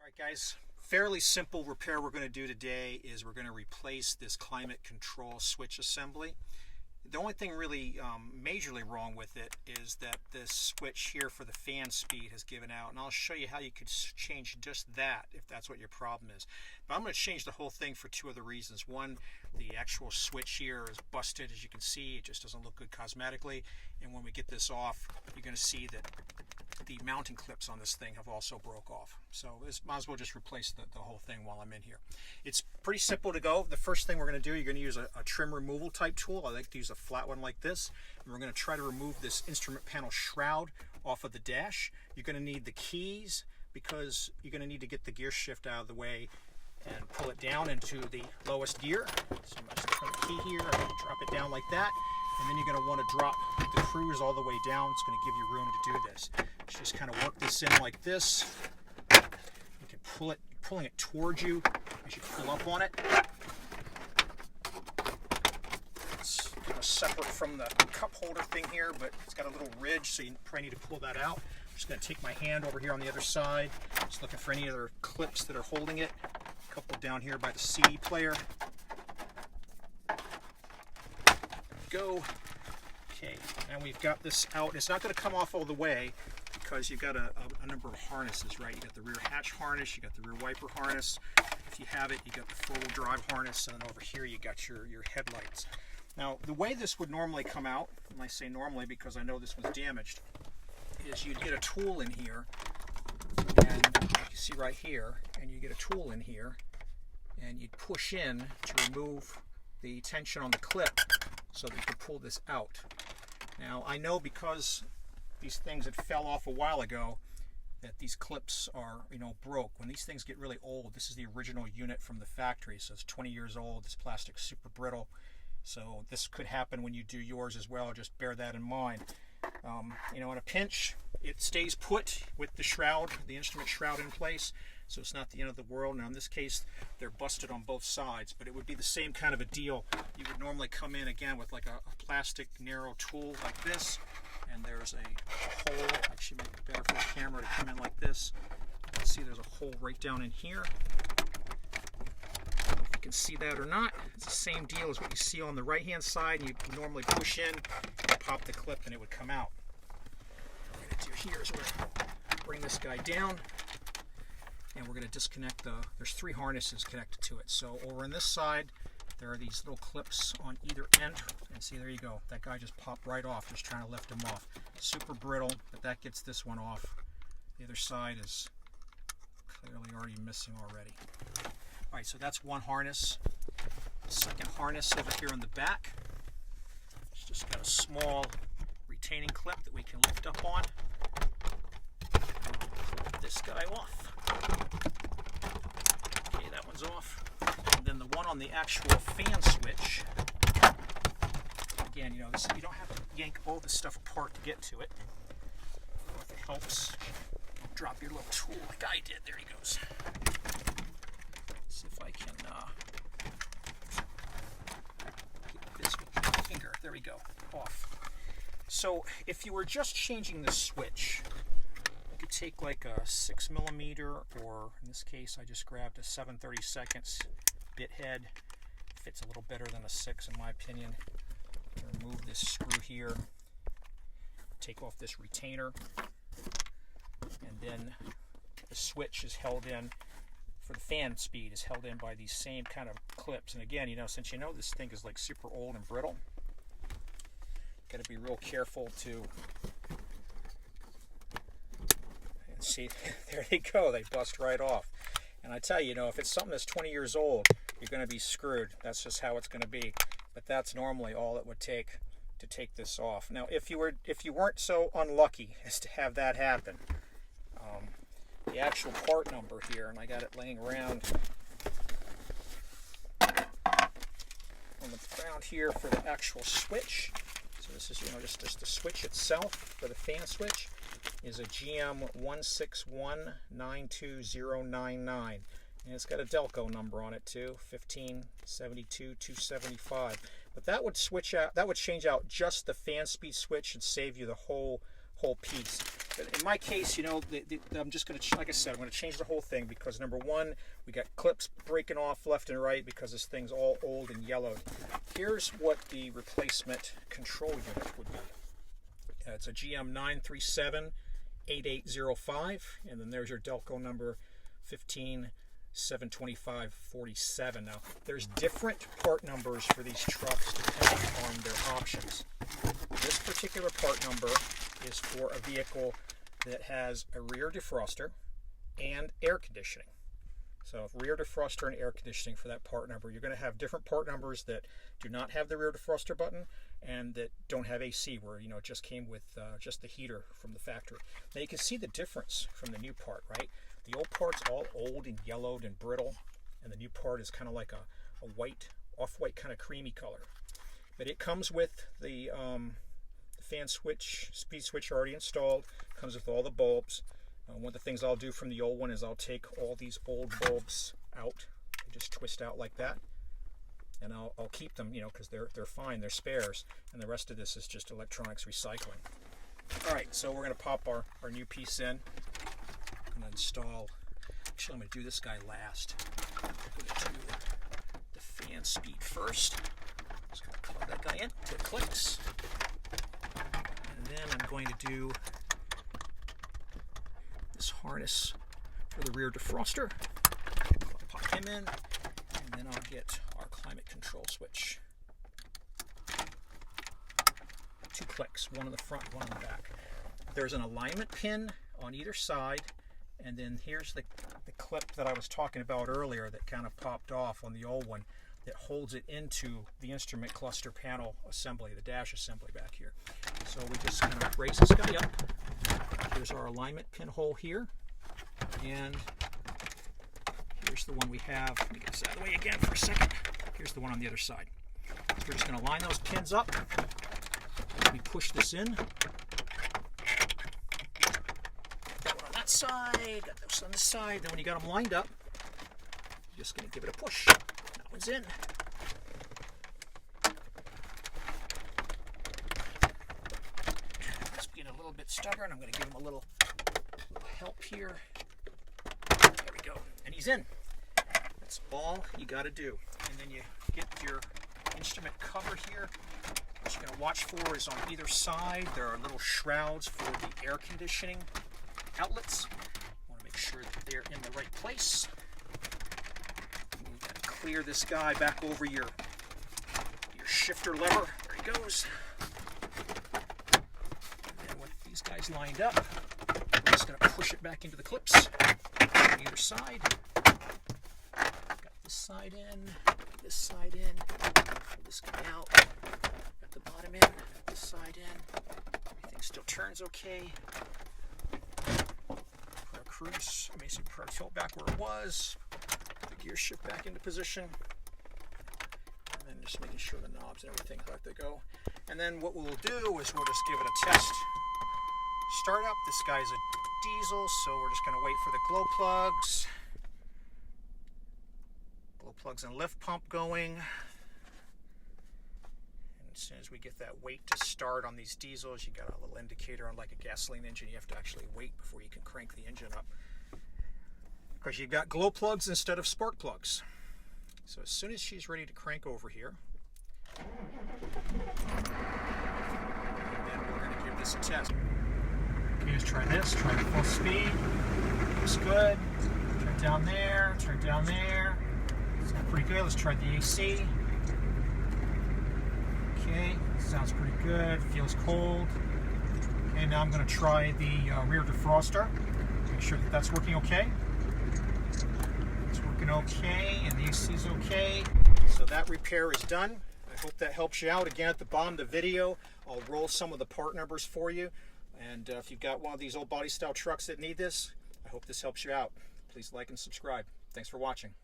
Alright guys, fairly simple repair we're going to do today is we're going to replace this climate control switch assembly. The only thing really majorly wrong with it is that this switch here for the fan speed has given out, and I'll show you how you could change just that if that's what your problem is. But I'm going to change the whole thing for two other reasons. One, the actual switch here is busted, as you can see. It just doesn't look good cosmetically, and when we get this off, you're going to see that the mounting clips on this thing have also broke off. So this might as well just replace the whole thing while I'm in here. It's pretty simple to go. The first thing we're going to do, you're going to use a trim removal type tool. I like to use a flat one like this. And we're going to try to remove this instrument panel shroud off of the dash. You're going to need the keys because you're going to need to get the gear shift out of the way and pull it down into the lowest gear. So I'm going to turn the key here, I'm going to drop it down like that. And then you're going to want to drop the cruise all the way down. It's going to give you room to do this. Just kind of work this in like this. You can pull it, pulling it towards you as you pull up on it. It's kind of separate from the cup holder thing here, but it's got a little ridge, so you probably need to pull that out. I'm just going to take my hand over here on the other side, just looking for any other clips that are holding it. A couple down here by the CD player. Go. Okay, and we've got this out. It's not going to come off all the way because you've got a number of harnesses, right? You got the rear hatch harness, you got the rear wiper harness. If you have it, you got the four-wheel drive harness, and then over here you got your headlights. Now, the way this would normally come out, and I say normally because I know this was damaged, is you'd get a tool in here, and you see right here, and you get a tool in here, and you'd push in to remove the tension on the clip so that you can pull this out. Now, I know because these things that fell off a while ago that these clips are, broke. When these things get really old, this is the original unit from the factory, so it's 20 years old. This plastic's super brittle, so this could happen when you do yours as well. Just bear that in mind. In a pinch, it stays put with the shroud, the instrument shroud in place, so it's not the end of the world. Now in this case, they're busted on both sides, but it would be the same kind of a deal. You would normally come in again with like a plastic narrow tool like this, and there's a hole. Actually, make it better for the camera to come in like this. You can see there's a hole right down in here. I don't know if you can see that or not. It's the same deal as what you see on the right hand side. You normally push in, and pop the clip, and it would come out. What we're going to do here is we're going to bring this guy down, and we're going to disconnect there's three harnesses connected to it. So over on this side, there are these little clips on either end, and see, there you go. That guy just popped right off, just trying to lift him off. Super brittle, but that gets this one off. The other side is clearly already missing already. All right, so that's one harness. The second harness over here in the back, it's just got a small retaining clip that we can lift up on. Pull this guy off. Okay, that one's off. And then the one on the actual fan switch, again, you don't have to yank all this stuff apart to get to it. If it helps, don't drop your little tool like I did. There he goes. Let's see if I can get this with my finger. There we go. Off. So if you were just changing the switch, you could take like a 6mm, or in this case I just grabbed a 7/32 bit head. Fits a little better than a 6 in my opinion. Remove this screw here, take off this retainer, and then the switch is held in for the fan speed, is held in by these same kind of clips. And again, since this thing is like super old and brittle, got to be real careful to, and see, there they go, they bust right off. And I tell you, if it's something that's 20 years old, you're going to be screwed. That's just how it's going to be. But that's normally all it would take to take this off. Now, if you weren't so unlucky as to have that happen, the actual part number here, and I got it laying around on the ground here for the actual switch. So this is, just the switch itself for the fan switch is a GM16192099. And it's got a Delco number on it too, 1572275. But that would change out just the fan speed switch and save you the whole whole piece. But in my case, you know, I'm just going to, like I said, I'm going to change the whole thing because number one, we got clips breaking off left and right because this thing's all old and yellowed. Here's what the replacement control unit would be. It's a GM937-8805, and then there's your Delco number 1572547. Now, there's different part numbers for these trucks depending on their options. This particular part number is for a vehicle that has a rear defroster and air conditioning. So rear defroster and air conditioning for that part number. You're going to have different part numbers that do not have the rear defroster button and that don't have AC, where, you know, it just came with just the heater from the factory. Now you can see the difference from the new part, right? The old part's all old and yellowed and brittle, and the new part is kind of like a white, off-white kind of creamy color. But it comes with the fan switch, speed switch already installed, comes with all the bulbs. One of the things I'll do from the old one is I'll take all these old bulbs out. They just twist out like that. And I'll keep them, you know, because they're fine, they're spares. And the rest of this is just electronics recycling. All right, so we're going to pop our new piece in. I'm going to install, actually I'm going to do this guy last. I'm going to do the fan speed first. Just going to plug that guy in till it clicks. And then I'm going to do this harness for the rear defroster. I'll pop him in, and then I'll get our climate control switch. 2 clicks, one on the front, one on the back. There's an alignment pin on either side, and then here's the clip that I was talking about earlier that kind of popped off on the old one that holds it into the instrument cluster panel assembly, the dash assembly back here. So we just kind of raise this guy up. Here's our alignment pinhole here, and here's the one we have. Let me get this out of the way again for a second. Here's the one on the other side. So we're just going to line those pins up. We push this in. Got one on that side, got this on this side. Then when you got them lined up, you're just going to give it a push. That one's in. A little bit stubborn. I'm going to give him a little help here. There we go. And he's in. That's all you got to do. And then you get your instrument cover here. What you're going to watch for is on either side there are little shrouds for the air conditioning outlets. You want to make sure that they're in the right place. You've got to clear this guy back over your shifter lever. There he goes. Guys lined up. We're just going to push it back into the clips on either side. Got this side in, this side in, pull this guy out, got the bottom in, this side in. Everything still turns okay. Put our cruise, basically put our tilt back where it was, the gear shift back into position, and then just making sure the knobs and everything let they go. And then what we'll do is we'll just give it a test. Start up. This guy's a diesel, so we're just going to wait for the glow plugs and lift pump going. And as soon as we get that wait to start on these diesels, you got a little indicator on like a gasoline engine. You have to actually wait before you can crank the engine up, because you've got glow plugs instead of spark plugs. So as soon as she's ready to crank over here, and then we're going to give this a test. Okay, let's try this. Try the full speed. Looks good. Turn it down there. Turn it down there. It's pretty good. Let's try the AC. Okay, sounds pretty good. Feels cold. Okay, now I'm going to try the rear defroster. Make sure that that's working okay. It's working okay, and the AC is okay. So that repair is done. I hope that helps you out. Again, at the bottom of the video, I'll roll some of the part numbers for you. And if you've got one of these old body style trucks that need this, I hope this helps you out. Please like and subscribe. Thanks for watching.